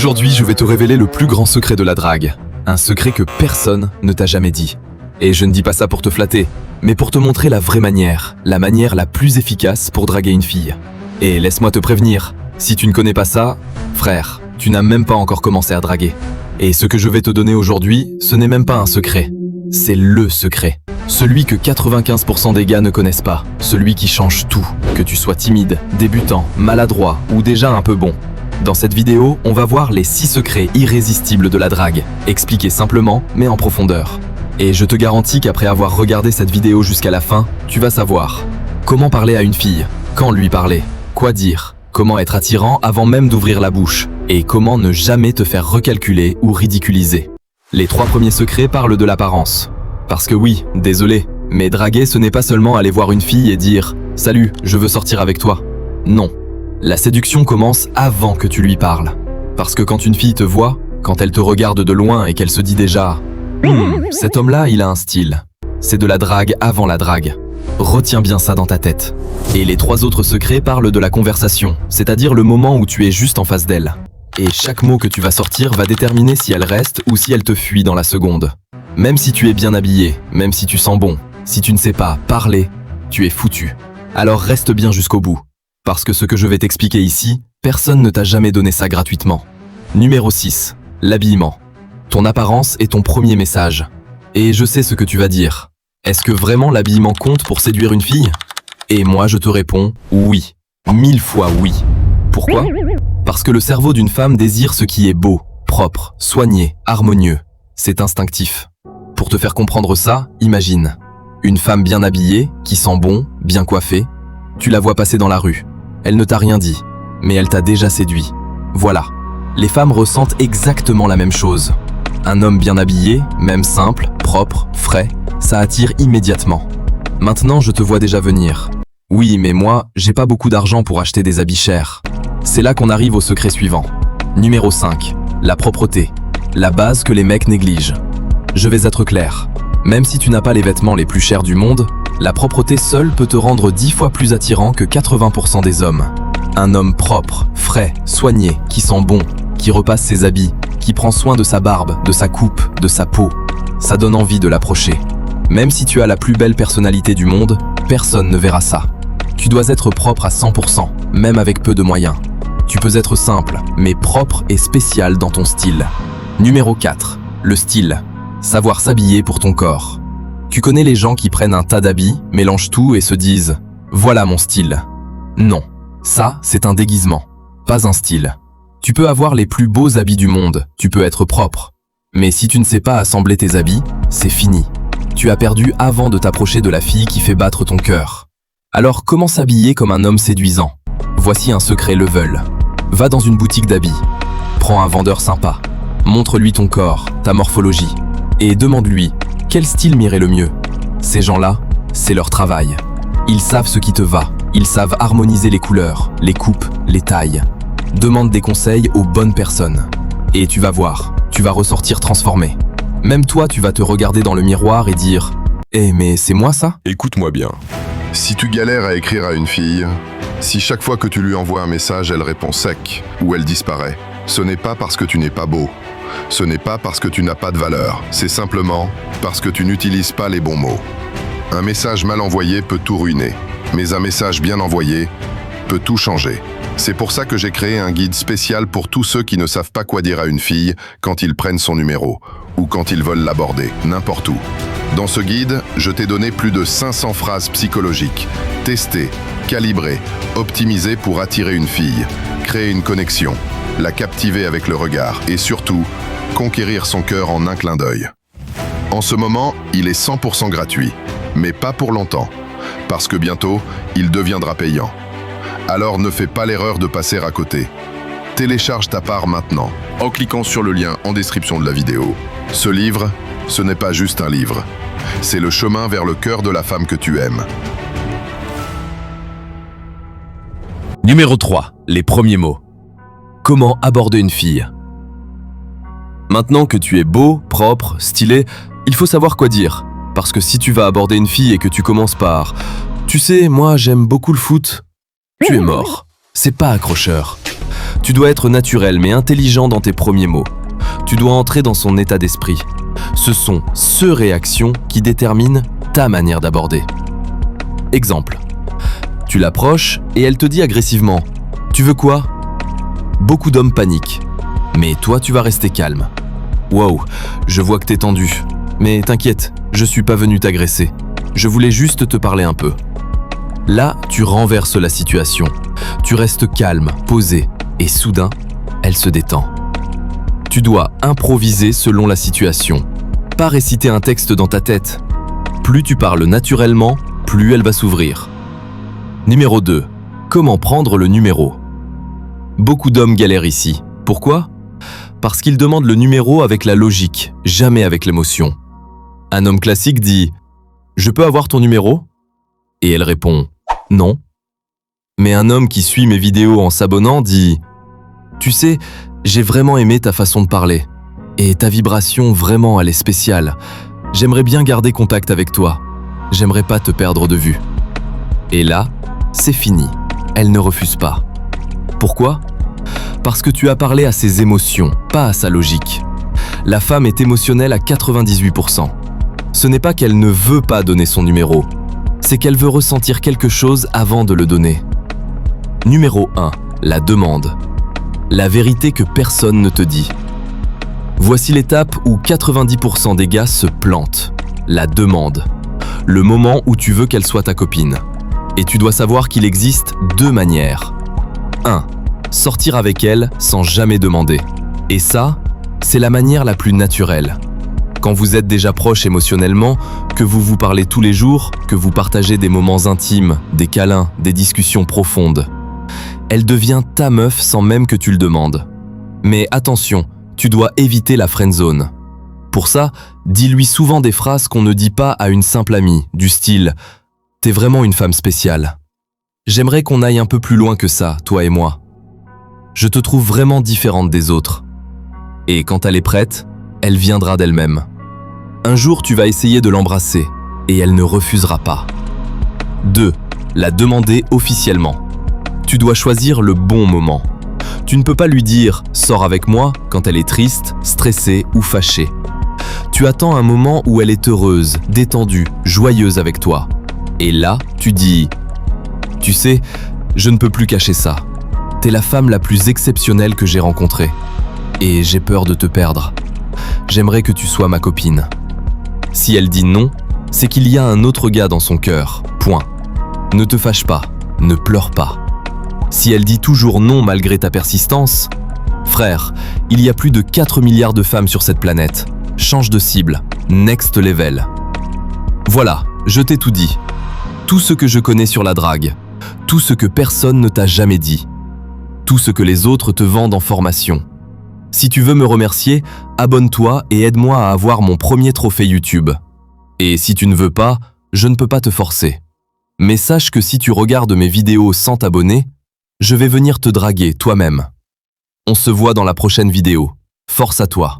Aujourd'hui, je vais te révéler le plus grand secret de la drague. Un secret que personne ne t'a jamais dit. Et je ne dis pas ça pour te flatter, mais pour te montrer la vraie manière, la manière la plus efficace pour draguer une fille. Et laisse-moi te prévenir, si tu ne connais pas ça, frère, tu n'as même pas encore commencé à draguer. Et ce que je vais te donner aujourd'hui, ce n'est même pas un secret. C'est le secret. Celui que 95% des gars ne connaissent pas. Celui qui change tout. Que tu sois timide, débutant, maladroit ou déjà un peu bon. Dans cette vidéo, on va voir les 6 secrets irrésistibles de la drague. Expliqués simplement, mais en profondeur. Et je te garantis qu'après avoir regardé cette vidéo jusqu'à la fin, tu vas savoir comment parler à une fille, quand lui parler, quoi dire, comment être attirant avant même d'ouvrir la bouche, et comment ne jamais te faire recalculer ou ridiculiser. Les 3 premiers secrets parlent de l'apparence. Parce que oui, désolé, mais draguer ce n'est pas seulement aller voir une fille et dire « Salut, je veux sortir avec toi ». Non. La séduction commence avant que tu lui parles. Parce que quand une fille te voit, quand elle te regarde de loin et qu'elle se dit déjà « cet homme-là, il a un style ». C'est de la drague avant la drague. Retiens bien ça dans ta tête. Et les 3 autres secrets parlent de la conversation, c'est-à-dire le moment où tu es juste en face d'elle. Et chaque mot que tu vas sortir va déterminer si elle reste ou si elle te fuit dans la seconde. Même si tu es bien habillé, même si tu sens bon, si tu ne sais pas parler, tu es foutu. Alors reste bien jusqu'au bout. Parce que ce que je vais t'expliquer ici, personne ne t'a jamais donné ça gratuitement. Numéro 6. L'habillement. Ton apparence est ton premier message. Et je sais ce que tu vas dire. Est-ce que vraiment l'habillement compte pour séduire une fille? Et moi je te réponds oui. 1000 fois oui. Pourquoi? Parce que le cerveau d'une femme désire ce qui est beau, propre, soigné, harmonieux. C'est instinctif. Pour te faire comprendre ça, imagine. Une femme bien habillée, qui sent bon, bien coiffée. Tu la vois passer dans la rue. Elle ne t'a rien dit, mais elle t'a déjà séduit. Voilà. Les femmes ressentent exactement la même chose. Un homme bien habillé, même simple, propre, frais, ça attire immédiatement. Maintenant, je te vois déjà venir. Oui, mais moi, j'ai pas beaucoup d'argent pour acheter des habits chers. C'est là qu'on arrive au secret suivant. Numéro 5. La propreté. La base que les mecs négligent. Je vais être clair. Même si tu n'as pas les vêtements les plus chers du monde, la propreté seule peut te rendre 10 fois plus attirant que 80% des hommes. Un homme propre, frais, soigné, qui sent bon, qui repasse ses habits, qui prend soin de sa barbe, de sa coupe, de sa peau. Ça donne envie de l'approcher. Même si tu as la plus belle personnalité du monde, personne ne verra ça. Tu dois être propre à 100%, même avec peu de moyens. Tu peux être simple, mais propre et spécial dans ton style. Numéro 4. Le style. Savoir s'habiller pour ton corps. Tu connais les gens qui prennent un tas d'habits, mélangent tout et se disent « Voilà mon style ». Non, ça, c'est un déguisement, pas un style. Tu peux avoir les plus beaux habits du monde, tu peux être propre. Mais si tu ne sais pas assembler tes habits, c'est fini. Tu as perdu avant de t'approcher de la fille qui fait battre ton cœur. Alors comment s'habiller comme un homme séduisant? Voici un secret level. Va dans une boutique d'habits. Prends un vendeur sympa. Montre-lui ton corps, ta morphologie. Et demande-lui, quel style m'irait le mieux? Ces gens-là, c'est leur travail. Ils savent ce qui te va. Ils savent harmoniser les couleurs, les coupes, les tailles. Demande des conseils aux bonnes personnes. Et tu vas voir, tu vas ressortir transformé. Même toi, tu vas te regarder dans le miroir et dire « Eh, mais c'est moi ça ?» Écoute-moi bien. Si tu galères à écrire à une fille, si chaque fois que tu lui envoies un message, elle répond sec ou elle disparaît, ce n'est pas parce que tu n'es pas beau. Ce n'est pas parce que tu n'as pas de valeur. C'est simplement parce que tu n'utilises pas les bons mots. Un message mal envoyé peut tout ruiner, mais un message bien envoyé peut tout changer. C'est pour ça que j'ai créé un guide spécial pour tous ceux qui ne savent pas quoi dire à une fille quand ils prennent son numéro ou quand ils veulent l'aborder, n'importe où. Dans ce guide, je t'ai donné plus de 500 phrases psychologiques, testées, calibrées, optimisées pour attirer une fille, créer une connexion, la captiver avec le regard et surtout, conquérir son cœur en un clin d'œil. En ce moment, il est 100% gratuit, mais pas pour longtemps, parce que bientôt, il deviendra payant. Alors ne fais pas l'erreur de passer à côté. Télécharge ta part maintenant, en cliquant sur le lien en description de la vidéo. Ce livre, ce n'est pas juste un livre. C'est le chemin vers le cœur de la femme que tu aimes. Numéro 3. Les premiers mots. Comment aborder une fille? Maintenant que tu es beau, propre, stylé, il faut savoir quoi dire. Parce que si tu vas aborder une fille et que tu commences par « Tu sais, moi j'aime beaucoup le foot », tu es mort. C'est pas accrocheur. Tu dois être naturel mais intelligent dans tes premiers mots. Tu dois entrer dans son état d'esprit. Ce sont ces réactions qui déterminent ta manière d'aborder. Exemple. Tu l'approches et elle te dit agressivement « Tu veux quoi ?» Beaucoup d'hommes paniquent. Mais toi, tu vas rester calme. « Wow, je vois que t'es tendu. Mais t'inquiète, je suis pas venu t'agresser. Je voulais juste te parler un peu. » Là, tu renverses la situation. Tu restes calme, posé, et soudain, elle se détend. Tu dois improviser selon la situation. Pas réciter un texte dans ta tête. Plus tu parles naturellement, plus elle va s'ouvrir. Numéro 2. Comment prendre le numéro? Beaucoup d'hommes galèrent ici. Pourquoi? Parce qu'ils demandent le numéro avec la logique, jamais avec l'émotion. Un homme classique dit « Je peux avoir ton numéro ?» Et elle répond « Non ». Mais un homme qui suit mes vidéos en s'abonnant dit « Tu sais, j'ai vraiment aimé ta façon de parler. Et ta vibration, vraiment, elle est spéciale. J'aimerais bien garder contact avec toi. J'aimerais pas te perdre de vue. » Et là, c'est fini. Elle ne refuse pas. Pourquoi? Parce que tu as parlé à ses émotions, pas à sa logique. La femme est émotionnelle à 98%. Ce n'est pas qu'elle ne veut pas donner son numéro, c'est qu'elle veut ressentir quelque chose avant de le donner. Numéro 1. La demande. La vérité que personne ne te dit. Voici l'étape où 90% des gars se plantent. La demande. Le moment où tu veux qu'elle soit ta copine. Et tu dois savoir qu'il existe 2 manières. 1. Sortir avec elle sans jamais demander. Et ça, c'est la manière la plus naturelle. Quand vous êtes déjà proche émotionnellement, que vous vous parlez tous les jours, que vous partagez des moments intimes, des câlins, des discussions profondes. Elle devient ta meuf sans même que tu le demandes. Mais attention, tu dois éviter la friendzone. Pour ça, dis-lui souvent des phrases qu'on ne dit pas à une simple amie, du style « T'es vraiment une femme spéciale. J'aimerais qu'on aille un peu plus loin que ça, toi et moi. Je te trouve vraiment différente des autres. » Et quand elle est prête, elle viendra d'elle-même. Un jour, tu vas essayer de l'embrasser et elle ne refusera pas. 2. La demander officiellement. Tu dois choisir le bon moment. Tu ne peux pas lui dire « Sors avec moi » quand elle est triste, stressée ou fâchée. Tu attends un moment où elle est heureuse, détendue, joyeuse avec toi. Et là, tu dis « Tu sais, je ne peux plus cacher ça. T'es la femme la plus exceptionnelle que j'ai rencontrée. Et j'ai peur de te perdre. J'aimerais que tu sois ma copine. » Si elle dit non, c'est qu'il y a un autre gars dans son cœur. Point. Ne te fâche pas, ne pleure pas. Si elle dit toujours non malgré ta persistance, frère, il y a plus de 4 milliards de femmes sur cette planète. Change de cible, next level. Voilà, je t'ai tout dit. Tout ce que je connais sur la drague. Tout ce que personne ne t'a jamais dit. Tout ce que les autres te vendent en formation. Si tu veux me remercier, abonne-toi et aide-moi à avoir mon premier trophée YouTube. Et si tu ne veux pas, je ne peux pas te forcer. Mais sache que si tu regardes mes vidéos sans t'abonner, je vais venir te draguer toi-même. On se voit dans la prochaine vidéo. Force à toi.